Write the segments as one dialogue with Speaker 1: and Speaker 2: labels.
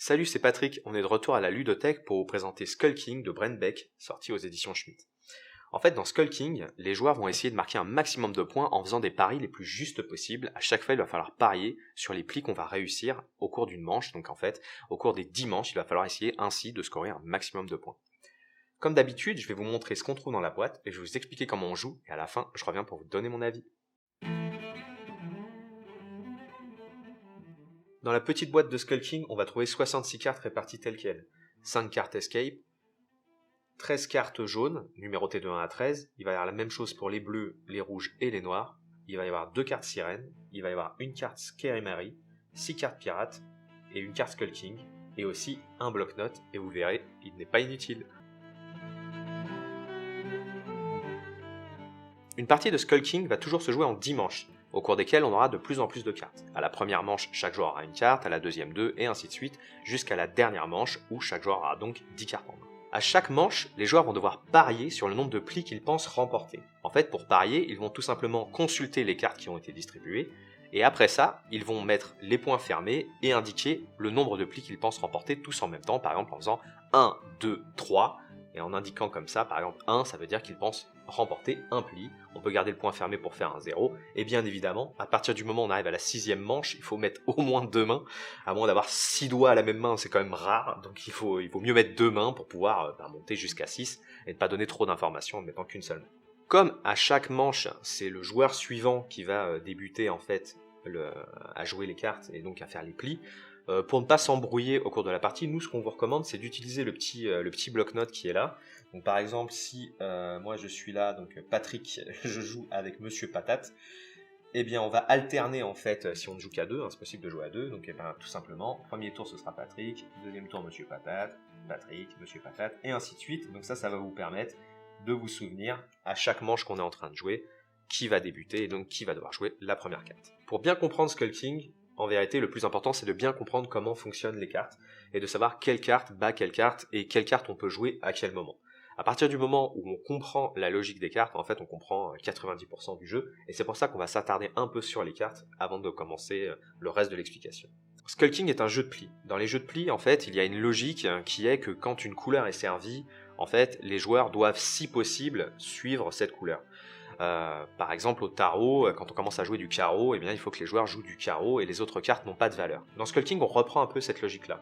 Speaker 1: Salut, c'est Patrick, on est de retour à la ludothèque pour vous présenter Skull King de Brent Beck, sorti aux éditions Schmitt. En fait, dans Skull King, les joueurs vont essayer de marquer un maximum de points en faisant des paris les plus justes possibles. À chaque fois, il va falloir parier sur les plis qu'on va réussir au cours d'une manche. Donc en fait, au cours des 10 manches, il va falloir essayer ainsi de scorer un maximum de points. Comme d'habitude, je vais vous montrer ce qu'on trouve dans la boîte et je vais vous expliquer comment on joue. Et à la fin, je reviens pour vous donner mon avis. Dans la petite boîte de Skull King, on va trouver 66 cartes réparties telles quelles. 5 cartes Escape, 13 cartes jaunes, numérotées de 1 à 13. Il va y avoir la même chose pour les bleus, les rouges et les noirs. Il va y avoir 2 cartes sirènes, il va y avoir une carte Scary Mary, 6 cartes pirates et une carte Skull King, et aussi un bloc-notes, et vous verrez, il n'est pas inutile. Une partie de Skull King va toujours se jouer en 10 manches, au cours desquelles on aura de plus en plus de cartes. À la première manche, chaque joueur aura une carte, à la deuxième 2, et ainsi de suite, jusqu'à la dernière manche, où chaque joueur aura donc 10 cartes en main. À chaque manche, les joueurs vont devoir parier sur le nombre de plis qu'ils pensent remporter. En fait, pour parier, ils vont tout simplement consulter les cartes qui ont été distribuées, et après ça, ils vont mettre les points fermés et indiquer le nombre de plis qu'ils pensent remporter tous en même temps, par exemple en faisant 1, 2, 3, et en indiquant comme ça, par exemple 1, ça veut dire qu'ils pensent remporter un pli. On peut garder le point fermé pour faire un 0. Et bien évidemment, à partir du moment où on arrive à la 6e manche, il faut mettre au moins 2 mains. À moins d'avoir 6 doigts à la même main, c'est quand même rare. Donc il vaut mieux mettre 2 mains pour pouvoir monter jusqu'à 6 et ne pas donner trop d'informations en ne mettant qu'une seule main. Comme à chaque manche, c'est le joueur suivant qui va débuter en fait à jouer les cartes et donc à faire les plis, pour ne pas s'embrouiller au cours de la partie, nous ce qu'on vous recommande c'est d'utiliser le petit bloc-notes qui est là. Donc par exemple si moi je suis là, donc Patrick, je joue avec Monsieur Patate, eh bien on va alterner en fait, si on ne joue qu'à 2, c'est possible de jouer à 2, donc tout simplement, premier tour ce sera Patrick, deuxième tour Monsieur Patate, Patrick, Monsieur Patate, et ainsi de suite. Donc ça va vous permettre de vous souvenir à chaque manche qu'on est en train de jouer, qui va débuter et donc qui va devoir jouer la première carte. Pour bien comprendre Skull King, en vérité, le plus important, c'est de bien comprendre comment fonctionnent les cartes et de savoir quelle carte bat quelle carte et quelle carte on peut jouer à quel moment. À partir du moment où on comprend la logique des cartes, en fait, on comprend 90% du jeu, et c'est pour ça qu'on va s'attarder un peu sur les cartes avant de commencer le reste de l'explication. Skull King est un jeu de plis. Dans les jeux de plis, en fait, il y a une logique qui est que quand une couleur est servie, en fait, les joueurs doivent, si possible, suivre cette couleur. Par exemple au tarot, quand on commence à jouer du carreau, eh bien, il faut que les joueurs jouent du carreau et les autres cartes n'ont pas de valeur. Dans Skull King, on reprend un peu cette logique-là.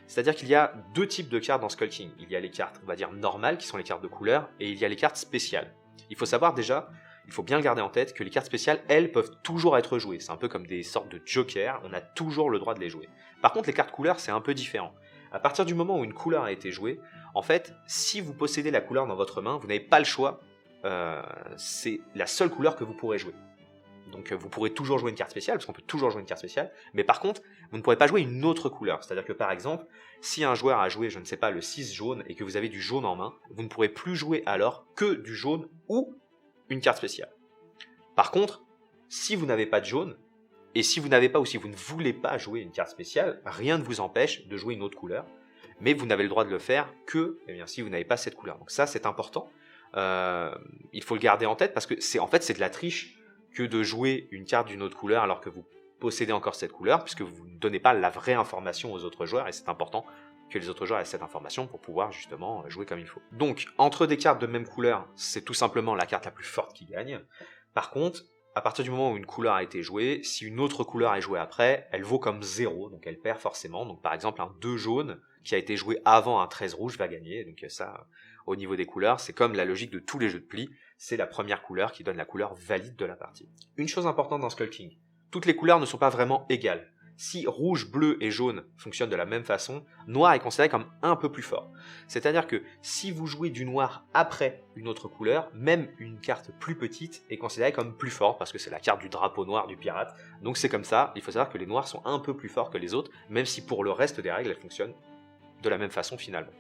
Speaker 1: C'est-à-dire qu'il y a deux types de cartes dans Skull King. Il y a les cartes, on va dire, normales, qui sont les cartes de couleur, et il y a les cartes spéciales. Il faut savoir déjà, il faut bien le garder en tête, que les cartes spéciales, elles, peuvent toujours être jouées. C'est un peu comme des sortes de jokers, on a toujours le droit de les jouer. Par contre, les cartes couleurs, c'est un peu différent. À partir du moment où une couleur a été jouée, en fait, si vous possédez la couleur dans votre main, vous n'avez pas le choix. C'est la seule couleur que vous pourrez jouer. Donc vous pourrez toujours jouer une carte spéciale, parce qu'on peut toujours jouer une carte spéciale, mais par contre, vous ne pourrez pas jouer une autre couleur. C'est-à-dire que par exemple, si un joueur a joué, je ne sais pas, le 6 jaune, et que vous avez du jaune en main, vous ne pourrez plus jouer alors que du jaune ou une carte spéciale. Par contre, si vous n'avez pas de jaune, et si vous n'avez pas ou si vous ne voulez pas jouer une carte spéciale, rien ne vous empêche de jouer une autre couleur, mais vous n'avez le droit de le faire que si vous n'avez pas cette couleur. Donc ça, c'est important. Il faut le garder en tête parce que c'est de la triche que de jouer une carte d'une autre couleur alors que vous possédez encore cette couleur, puisque vous ne donnez pas la vraie information aux autres joueurs, et c'est important que les autres joueurs aient cette information pour pouvoir justement jouer comme il faut. Donc entre des cartes de même couleur, c'est tout simplement la carte la plus forte qui gagne. Par contre, à partir du moment où une couleur a été jouée, si une autre couleur est jouée après, elle vaut comme 0, donc elle perd forcément. Donc par exemple un 2 jaune qui a été joué avant un 13 rouge va gagner, donc ça, au niveau des couleurs, c'est comme la logique de tous les jeux de plis, c'est la première couleur qui donne la couleur valide de la partie. Une chose importante dans Skull King, toutes les couleurs ne sont pas vraiment égales. Si rouge, bleu et jaune fonctionnent de la même façon, noir est considéré comme un peu plus fort. C'est-à-dire que si vous jouez du noir après une autre couleur, même une carte plus petite est considérée comme plus forte, parce que c'est la carte du drapeau noir du pirate. Donc c'est comme ça, il faut savoir que les noirs sont un peu plus forts que les autres, même si pour le reste des règles, elles fonctionnent de la même façon finalement.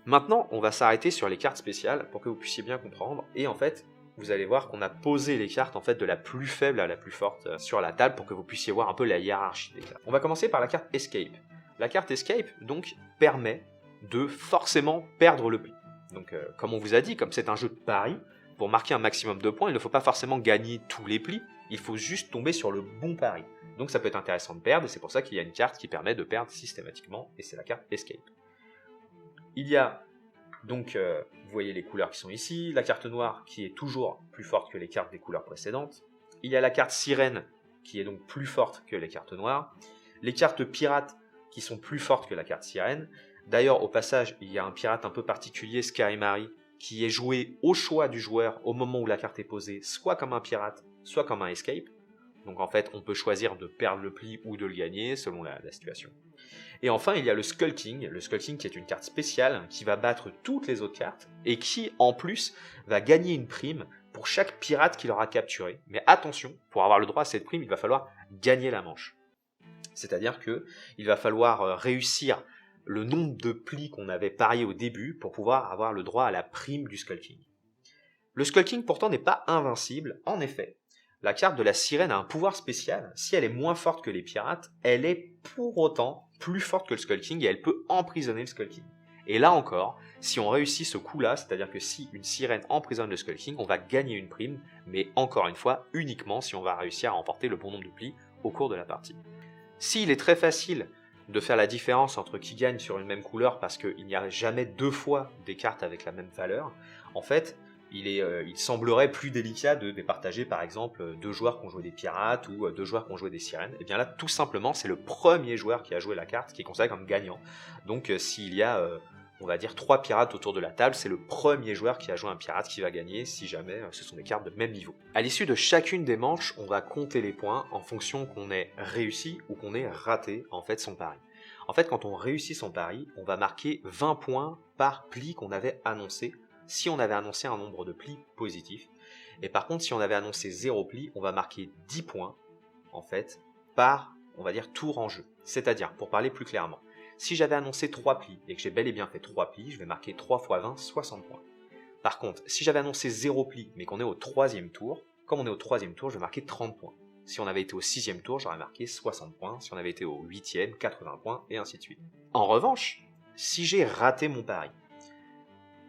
Speaker 1: Maintenant, on va s'arrêter sur les cartes spéciales pour que vous puissiez bien comprendre, et en fait, vous allez voir qu'on a posé les cartes en fait de la plus faible à la plus forte sur la table pour que vous puissiez voir un peu la hiérarchie des cartes. On va commencer par la carte Escape. La carte Escape, donc, permet de forcément perdre le pli. Donc, comme on vous a dit, comme c'est un jeu de pari, pour marquer un maximum de points, il ne faut pas forcément gagner tous les plis, il faut juste tomber sur le bon pari. Donc ça peut être intéressant de perdre, et c'est pour ça qu'il y a une carte qui permet de perdre systématiquement, et c'est la carte Escape. Il y a donc, vous voyez les couleurs qui sont ici, la carte noire qui est toujours plus forte que les cartes des couleurs précédentes. Il y a la carte sirène qui est donc plus forte que les cartes noires. Les cartes pirates qui sont plus fortes que la carte sirène. D'ailleurs, au passage, il y a un pirate un peu particulier, Scary Mary, qui est joué au choix du joueur au moment où la carte est posée, soit comme un pirate, soit comme un escape. Donc en fait, on peut choisir de perdre le pli ou de le gagner selon la situation. Et enfin, il y a le Skull King qui est une carte spéciale qui va battre toutes les autres cartes et qui, en plus, va gagner une prime pour chaque pirate qu'il aura capturé. Mais attention, pour avoir le droit à cette prime, il va falloir gagner la manche. C'est-à-dire qu'il va falloir réussir le nombre de plis qu'on avait parié au début pour pouvoir avoir le droit à la prime du Skull King. Le Skull King pourtant n'est pas invincible, en effet. La carte de la sirène a un pouvoir spécial, si elle est moins forte que les pirates, elle est pour autant plus forte que le Skull King et elle peut emprisonner le Skull King. Et là encore, si on réussit ce coup-là, c'est-à-dire que si une sirène emprisonne le Skull King, on va gagner une prime, mais encore une fois, uniquement si on va réussir à emporter le bon nombre de plis au cours de la partie. S'il est très facile de faire la différence entre qui gagne sur une même couleur parce qu'il n'y a jamais deux fois des cartes avec la même valeur, en fait, il semblerait plus délicat de départager par exemple deux joueurs qui ont joué des pirates ou deux joueurs qui ont joué des sirènes. Et bien là, tout simplement, c'est le premier joueur qui a joué la carte qui est considéré comme gagnant. Donc s'il y a, on va dire, 3 pirates autour de la table, c'est le premier joueur qui a joué un pirate qui va gagner si jamais ce sont des cartes de même niveau. À l'issue de chacune des manches, on va compter les points en fonction qu'on ait réussi ou qu'on ait raté en fait son pari. En fait, quand on réussit son pari, on va marquer 20 points par pli qu'on avait annoncé, si on avait annoncé un nombre de plis positifs. Et par contre, si on avait annoncé 0 pli, on va marquer 10 points, en fait, par, on va dire, tour en jeu. C'est-à-dire, pour parler plus clairement, si j'avais annoncé 3 plis et que j'ai bel et bien fait 3 plis, je vais marquer 3 x 20, 60 points. Par contre, si j'avais annoncé 0 pli, mais qu'on est au 3e tour, comme on est au 3e tour, je vais marquer 30 points. Si on avait été au 6e tour, j'aurais marqué 60 points. Si on avait été au 8e, 80 points, et ainsi de suite. En revanche, si j'ai raté mon pari,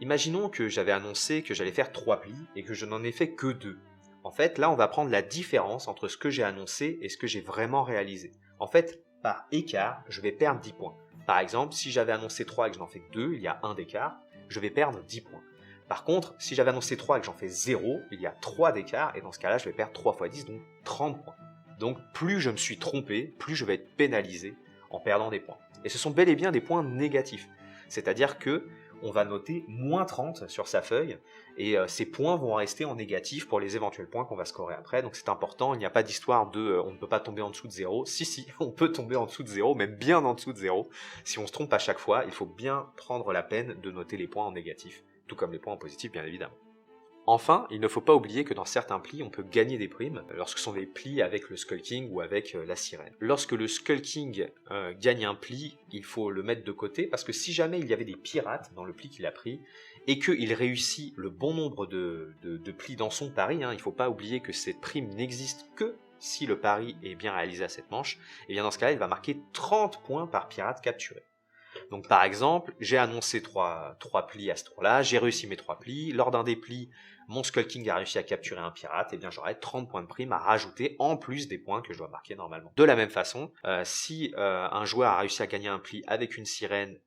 Speaker 1: imaginons que j'avais annoncé que j'allais faire 3 plis et que je n'en ai fait que 2. En fait, là, on va prendre la différence entre ce que j'ai annoncé et ce que j'ai vraiment réalisé. En fait, par écart, je vais perdre 10 points. Par exemple, si j'avais annoncé 3 et que je n'en fais que 2, il y a 1 d'écart, je vais perdre 10 points. Par contre, si j'avais annoncé 3 et que j'en fais 0, il y a 3 d'écart, et dans ce cas-là, je vais perdre 3 x 10, donc 30 points. Donc plus je me suis trompé, plus je vais être pénalisé en perdant des points. Et ce sont bel et bien des points négatifs. C'est-à-dire que on va noter moins 30 sur sa feuille, et ces points vont rester en négatif pour les éventuels points qu'on va scorer après. Donc c'est important, il n'y a pas d'histoire de on ne peut pas tomber en dessous de 0. Si, on peut tomber en dessous de 0, même bien en dessous de 0. Si on se trompe à chaque fois, il faut bien prendre la peine de noter les points en négatif, tout comme les points en positif bien évidemment. Enfin, il ne faut pas oublier que dans certains plis, on peut gagner des primes lorsque ce sont des plis avec le Skull King ou avec la sirène. Lorsque le Skull King gagne un pli, il faut le mettre de côté parce que si jamais il y avait des pirates dans le pli qu'il a pris et qu'il réussit le bon nombre de plis dans son pari, il ne faut pas oublier que cette prime n'existe que si le pari est bien réalisé à cette manche, et bien dans ce cas-là, il va marquer 30 points par pirate capturé. Donc par exemple, j'ai annoncé 3 plis à ce tour-là, j'ai réussi mes 3 plis, lors d'un des plis, mon Skull King a réussi à capturer un pirate, et bien j'aurai 30 points de prime à rajouter en plus des points que je dois marquer normalement. De la même façon, si un joueur a réussi à gagner un pli avec une sirène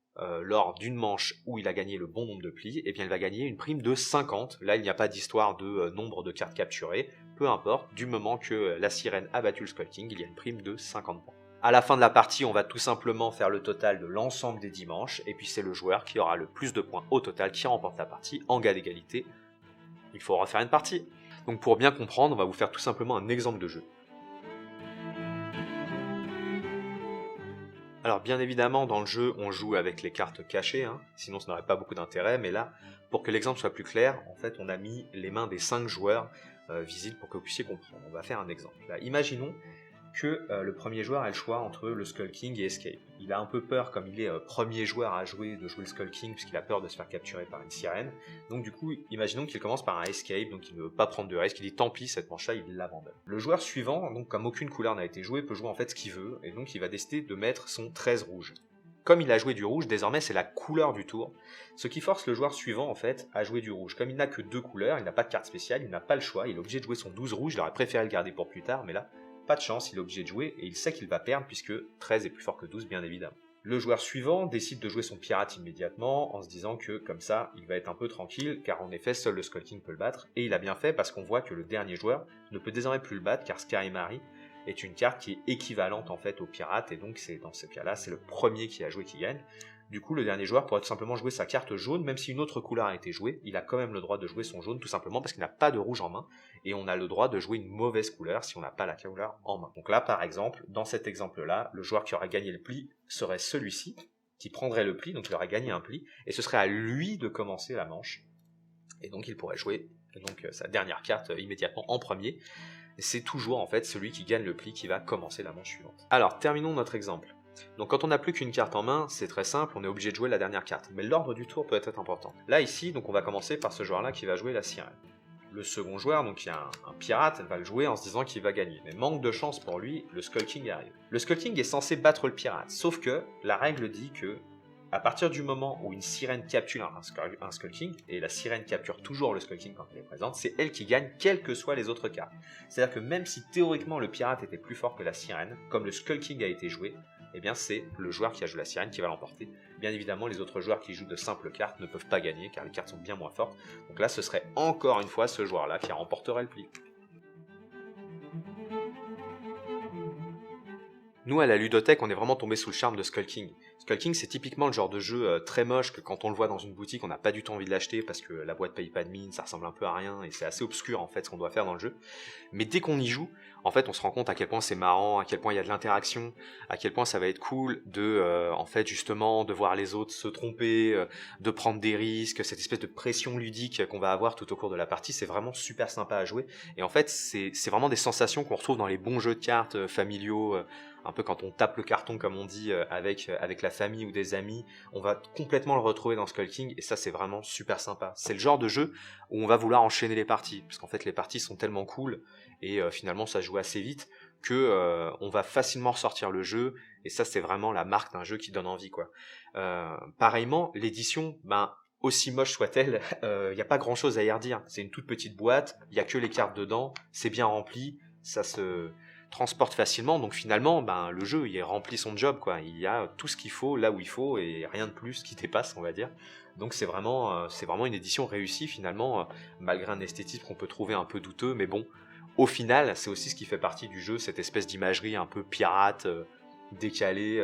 Speaker 1: lors d'une manche où il a gagné le bon nombre de plis, et bien il va gagner une prime de 50. Là il n'y a pas d'histoire de nombre de cartes capturées, peu importe, du moment que la sirène a battu le Skull King, il y a une prime de 50 points. À la fin de la partie, on va tout simplement faire le total de l'ensemble des 10 manches, et puis c'est le joueur qui aura le plus de points au total qui remporte la partie en cas d'égalité. Il faut refaire une partie. Donc pour bien comprendre, on va vous faire tout simplement un exemple de jeu. Alors bien évidemment, dans le jeu, on joue avec les cartes cachées, sinon ça n'aurait pas beaucoup d'intérêt, mais là, pour que l'exemple soit plus clair, en fait, on a mis les mains des 5 joueurs visibles pour que vous puissiez comprendre. On va faire un exemple. Là, imaginons que le premier joueur a le choix entre le Skull King et Escape. Il a un peu peur, comme il est premier joueur à jouer, de jouer le Skull King, puisqu'il a peur de se faire capturer par une sirène. Donc du coup, imaginons qu'il commence par un Escape, donc il ne veut pas prendre de risque, il dit tant pis, cette manche-là, il l'abandonne. Le joueur suivant, donc comme aucune couleur n'a été jouée, peut jouer en fait ce qu'il veut, et donc il va décider de mettre son 13 rouge. Comme il a joué du rouge, désormais c'est la couleur du tour, ce qui force le joueur suivant en fait à jouer du rouge. Comme il n'a que 2 couleurs, il n'a pas de carte spéciale, il n'a pas le choix, il est obligé de jouer son 12 rouge, il aurait préféré le garder pour plus tard, mais là, pas de chance, il est obligé de jouer et il sait qu'il va perdre puisque 13 est plus fort que 12 bien évidemment. Le joueur suivant décide de jouer son pirate immédiatement en se disant que comme ça il va être un peu tranquille car en effet seul le Skull King peut le battre et il a bien fait parce qu'on voit que le dernier joueur ne peut désormais plus le battre car Scarimari est une carte qui est équivalente en fait au pirate et donc c'est dans ce cas là c'est le premier qui a joué qui gagne. Du coup le dernier joueur pourrait tout simplement jouer sa carte jaune même si une autre couleur a été jouée, il a quand même le droit de jouer son jaune tout simplement parce qu'il n'a pas de rouge en main et on a le droit de jouer une mauvaise couleur si on n'a pas la couleur en main. Donc là par exemple, dans cet exemple là, le joueur qui aurait gagné le pli serait celui-ci qui prendrait le pli, donc il aurait gagné un pli et ce serait à lui de commencer la manche et donc il pourrait jouer donc sa dernière carte immédiatement en premier. C'est toujours en fait celui qui gagne le pli qui va commencer la manche suivante. Alors terminons notre exemple. Donc quand on n'a plus qu'une carte en main, c'est très simple, on est obligé de jouer la dernière carte. Mais l'ordre du tour peut être important. Là ici, donc on va commencer par ce joueur-là qui va jouer la sirène. Le second joueur, donc il y a un pirate, va le jouer en se disant qu'il va gagner. Mais manque de chance pour lui, le Skull King arrive. Le Skull King est censé battre le pirate, sauf que la règle dit que à partir du moment où une sirène capture un Skull King, et la sirène capture toujours le Skull King quand elle est présente, c'est elle qui gagne quelles que soient les autres cartes. C'est-à-dire que même si théoriquement le pirate était plus fort que la sirène, comme le Skull King a été joué, eh bien c'est le joueur qui a joué la sirène qui va l'emporter. Bien évidemment, les autres joueurs qui jouent de simples cartes ne peuvent pas gagner car les cartes sont bien moins fortes. Donc là, ce serait encore une fois ce joueur-là qui remporterait le pli. Nous, à la ludothèque, on est vraiment tombé sous le charme de Skull King. Skull King, c'est typiquement le genre de jeu très moche que quand on le voit dans une boutique, on n'a pas du tout envie de l'acheter parce que la boîte paye pas de mine, ça ressemble un peu à rien et c'est assez obscur en fait ce qu'on doit faire dans le jeu. Mais dès qu'on y joue, en fait, on se rend compte à quel point c'est marrant, à quel point il y a de l'interaction, à quel point ça va être cool de, en fait, justement, de voir les autres se tromper, de prendre des risques, cette espèce de pression ludique qu'on va avoir tout au cours de la partie, c'est vraiment super sympa à jouer. Et en fait, c'est vraiment des sensations qu'on retrouve dans les bons jeux de cartes familiaux. Un peu quand on tape le carton comme on dit avec la famille ou des amis, on va complètement le retrouver dans Skull King et ça c'est vraiment super sympa. C'est le genre de jeu où on va vouloir enchaîner les parties parce qu'en fait les parties sont tellement cool et finalement ça joue assez vite que on va facilement ressortir le jeu et ça c'est vraiment la marque d'un jeu qui donne envie quoi. Pareillement l'édition, aussi moche soit-elle, y a pas grand chose à y redire. C'est une toute petite boîte, il y a que les cartes dedans, c'est bien rempli, ça se transporte facilement, donc finalement le jeu il remplit son job quoi, il y a tout ce qu'il faut là où il faut et rien de plus qui dépasse on va dire, donc c'est vraiment une édition réussie finalement, malgré un esthétisme qu'on peut trouver un peu douteux, mais bon, au final c'est aussi ce qui fait partie du jeu, cette espèce d'imagerie un peu pirate, décalée,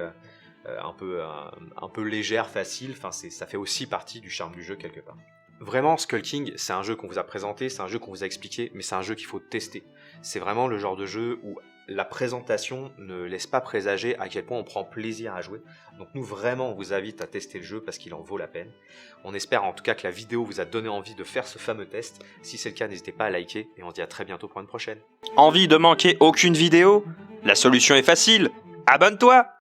Speaker 1: un peu légère, facile, enfin ça fait aussi partie du charme du jeu quelque part. Vraiment, Skull King, c'est un jeu qu'on vous a présenté, c'est un jeu qu'on vous a expliqué, mais c'est un jeu qu'il faut tester. C'est vraiment le genre de jeu où la présentation ne laisse pas présager à quel point on prend plaisir à jouer. Donc nous, vraiment, on vous invite à tester le jeu parce qu'il en vaut la peine. On espère en tout cas que la vidéo vous a donné envie de faire ce fameux test. Si c'est le cas, n'hésitez pas à liker et on se dit à très bientôt pour une prochaine.
Speaker 2: Envie de manquer aucune vidéo? La solution est facile, abonne-toi!